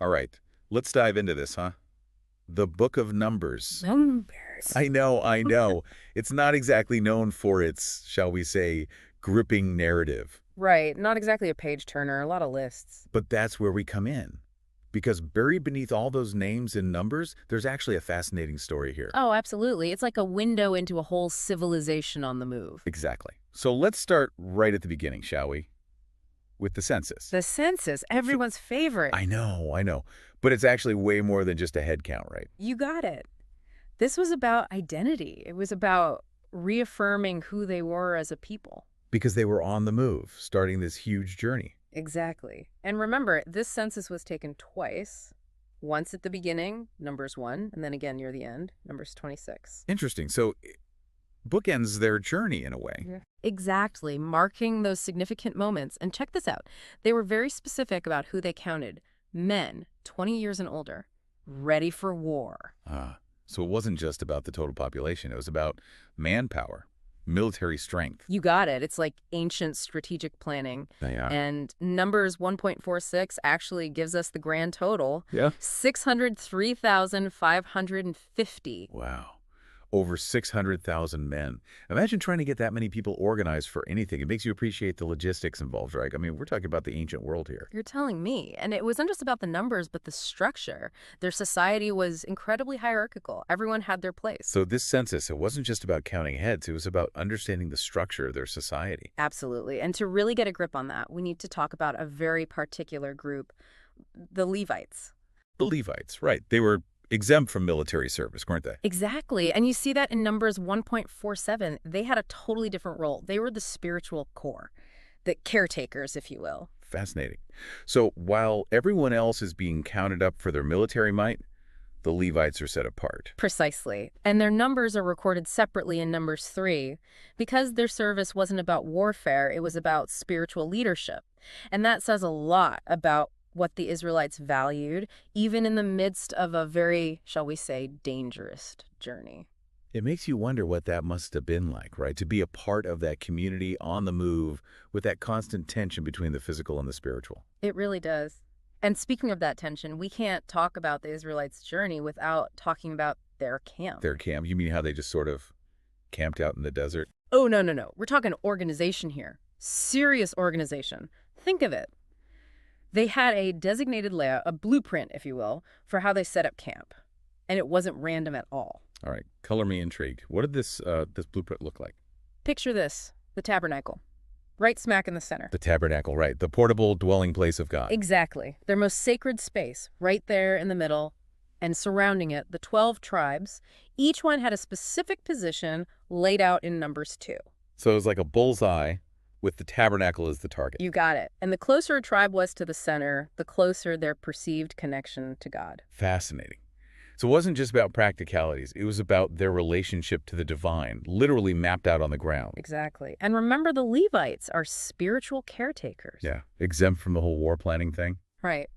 All right, let's dive into this, huh? The Book of Numbers. Numbers. I know, I know. It's not exactly known for its, shall we say, gripping narrative. Right, not exactly a page turner, a lot of lists. But that's where we come in. Because buried beneath all those names and numbers, there's actually a fascinating story here. Oh, absolutely. It's like a window into a whole civilization on the move. Exactly. So let's start right at the beginning, shall we? With the census. The census, everyone's favorite. I know. But it's actually way more than just a head count, right? You got it. This was about identity. It was about reaffirming who they were as a people. Because they were on the move, starting this huge journey. Exactly. And remember, this census was taken twice. Once at the beginning, numbers 1, and then again near the end, numbers 26. Interesting. So bookends their journey in a way. Yeah. Exactly, marking those significant moments. And check this out. They were very specific about who they counted. Men, 20 years and older, ready for war. So it wasn't just about the total population. It was about manpower, military strength. You got it. It's like ancient strategic planning. They are. And numbers 1.46 actually gives us the grand total. Yeah. 603,550. Wow. Over 600,000 men. Imagine trying to get that many people organized for anything. It makes you appreciate the logistics involved, right? I mean, we're talking about the ancient world here. You're telling me. And it wasn't just about the numbers, but the structure. Their society was incredibly hierarchical. Everyone had their place. So this census, it wasn't just about counting heads. It was about understanding the structure of their society. Absolutely. And to really get a grip on that, we need to talk about a very particular group, the Levites. The Levites, right. They were exempt from military service, weren't they? Exactly. And you see that in numbers 1.47. They had a totally different role. They were the spiritual core, the caretakers, if you will. Fascinating. So while everyone else is being counted up for their military might, the Levites are set apart. Precisely. And their numbers are recorded separately in numbers 3 because their service wasn't about warfare. It was about spiritual leadership. And that says a lot about what the Israelites valued, even in the midst of a very, shall we say, dangerous journey. It makes you wonder what that must have been like, right? To be a part of that community on the move with that constant tension between the physical and the spiritual. It really does. And speaking of that tension, we can't talk about the Israelites' journey without talking about their camp. Their camp? You mean how they just sort of camped out in the desert? Oh, no. We're talking organization here. Serious organization. Think of it. They had a designated layout, a blueprint, if you will, for how they set up camp. And it wasn't random at all. All right, color me intrigued. What did this blueprint look like? Picture this, the tabernacle, right smack in the center. The tabernacle, right. The portable dwelling place of God. Exactly. Their most sacred space, right there in the middle. And surrounding it, the 12 tribes, each one had a specific position laid out in numbers 2. So it was like a bullseye with the tabernacle as the target. You got it. And the closer a tribe was to the center, the closer their perceived connection to God. Fascinating. So it wasn't just about practicalities. It was about their relationship to the divine, literally mapped out on the ground. Exactly. And remember, the Levites are spiritual caretakers. Yeah, exempt from the whole war planning thing. Right.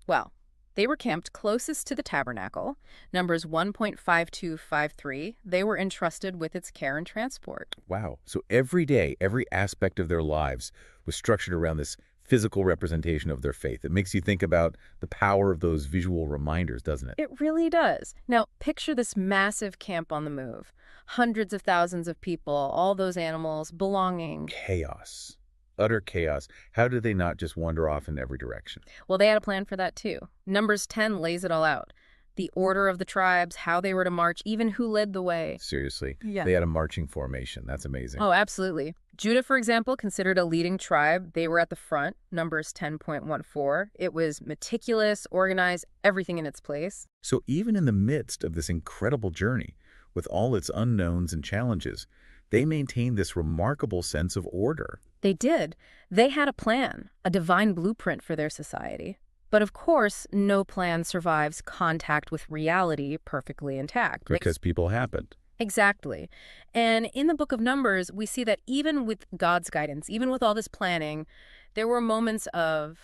Well, they were camped closest to the tabernacle, numbers 1.5253. They were entrusted with its care and transport. Wow. So every day, every aspect of their lives was structured around this physical representation of their faith. It makes you think about the power of those visual reminders, doesn't it? It really does. Now, picture this massive camp on the move. Hundreds of thousands of people, all those animals, belonging. Chaos. Utter chaos. How did they not just wander off in every direction? Well, they had a plan for that too. Numbers 10 lays it all out. The order of the tribes, how they were to march, even who led the way. Seriously. Yeah. They had a marching formation. That's amazing. Oh, absolutely. Judah, for example, considered a leading tribe. They were at the front, numbers 10.14. It was meticulous, organized, everything in its place. So even in the midst of this incredible journey, with all its unknowns and challenges, they maintained this remarkable sense of order. They did. They had a plan, a divine blueprint for their society. But of course, no plan survives contact with reality perfectly intact. Because people happened. Exactly. And in the book of Numbers, we see that even with God's guidance, even with all this planning, there were moments of,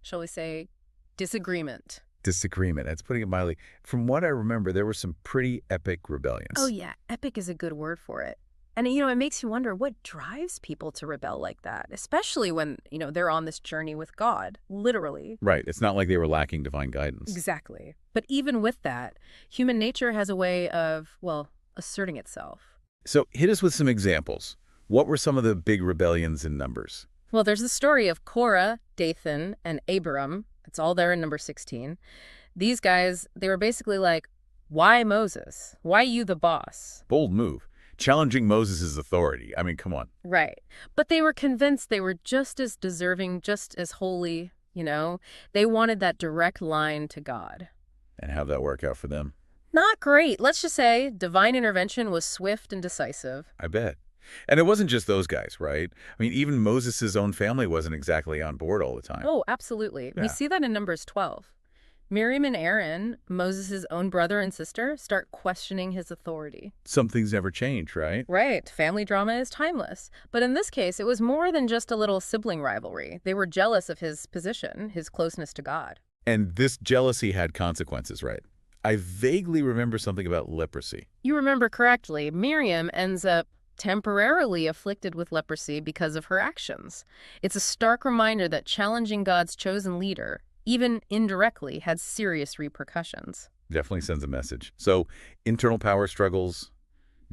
shall we say, disagreement. Disagreement. That's putting it mildly. From what I remember, there were some pretty epic rebellions. Oh, yeah. Epic is a good word for it. And, it makes you wonder what drives people to rebel like that, especially when, they're on this journey with God, literally. Right. It's not like they were lacking divine guidance. Exactly. But even with that, human nature has a way of, well, asserting itself. So hit us with some examples. What were some of the big rebellions in Numbers? Well, there's the story of Korah, Dathan, and Abiram. It's all there in number 16. These guys, they were basically like, why Moses? Why you the boss? Bold move. Challenging Moses' authority. I mean, come on. Right. But they were convinced they were just as deserving, just as holy, They wanted that direct line to God. And how'd that work out for them? Not great. Let's just say divine intervention was swift and decisive. I bet. And it wasn't just those guys, right? I mean, even Moses' own family wasn't exactly on board all the time. Oh, absolutely. Yeah. We see that in Numbers 12. Miriam and Aaron, Moses' own brother and sister, start questioning his authority. Some things never change, right? Right. Family drama is timeless. But in this case, it was more than just a little sibling rivalry. They were jealous of his position, his closeness to God. And this jealousy had consequences, right? I vaguely remember something about leprosy. You remember correctly. Miriam ends up temporarily afflicted with leprosy because of her actions. It's a stark reminder that challenging God's chosen leader, even indirectly, had serious repercussions. Definitely sends a message. So, internal power struggles,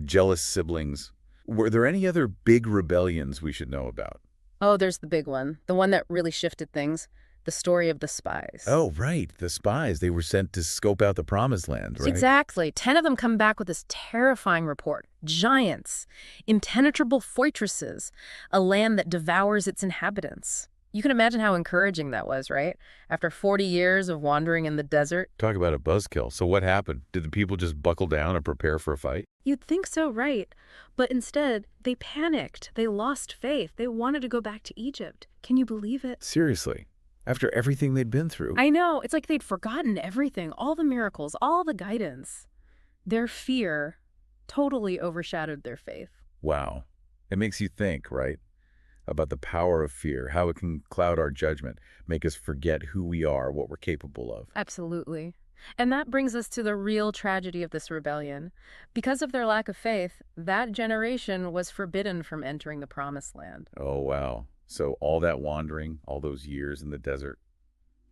jealous siblings. Were there any other big rebellions we should know about? Oh, there's the big one. The one that really shifted things. The story of the spies. Oh, right. The spies. They were sent to scope out the promised land, right? Exactly. 10 of them come back with this terrifying report. Giants, impenetrable fortresses, a land that devours its inhabitants. You can imagine how encouraging that was, right? After 40 years of wandering in the desert. Talk about a buzzkill. So what happened? Did the people just buckle down and prepare for a fight? You'd think so, right? But instead, they panicked. They lost faith. They wanted to go back to Egypt. Can you believe it? Seriously. After everything they'd been through. I know. It's like they'd forgotten everything, all the miracles, all the guidance. Their fear totally overshadowed their faith. Wow. It makes you think, right? About the power of fear, how it can cloud our judgment, make us forget who we are, what we're capable of. Absolutely. And that brings us to the real tragedy of this rebellion. Because of their lack of faith, that generation was forbidden from entering the promised land. Oh, wow. So all that wandering, all those years in the desert,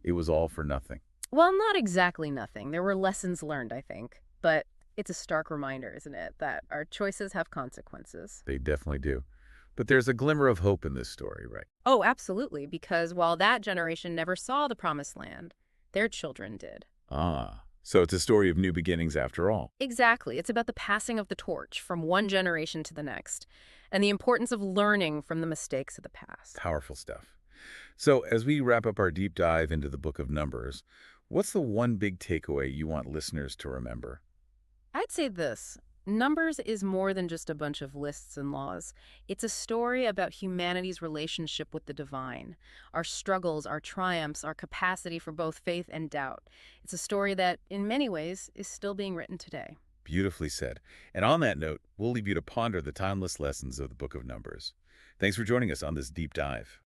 it was all for nothing. Well, not exactly nothing. There were lessons learned, I think. But it's a stark reminder, isn't it, that our choices have consequences. They definitely do. But there's a glimmer of hope in this story, right? Oh, absolutely. Because while that generation never saw the promised land, their children did. Ah, so it's a story of new beginnings after all. Exactly. It's about the passing of the torch from one generation to the next, and the importance of learning from the mistakes of the past. Powerful stuff. So as we wrap up our deep dive into the book of Numbers, what's the one big takeaway you want listeners to remember? I'd say this. Numbers is more than just a bunch of lists and laws. It's a story about humanity's relationship with the divine, our struggles, our triumphs, our capacity for both faith and doubt. It's a story that, in many ways, is still being written today. Beautifully said. And on that note, we'll leave you to ponder the timeless lessons of the book of Numbers. Thanks for joining us on this deep dive.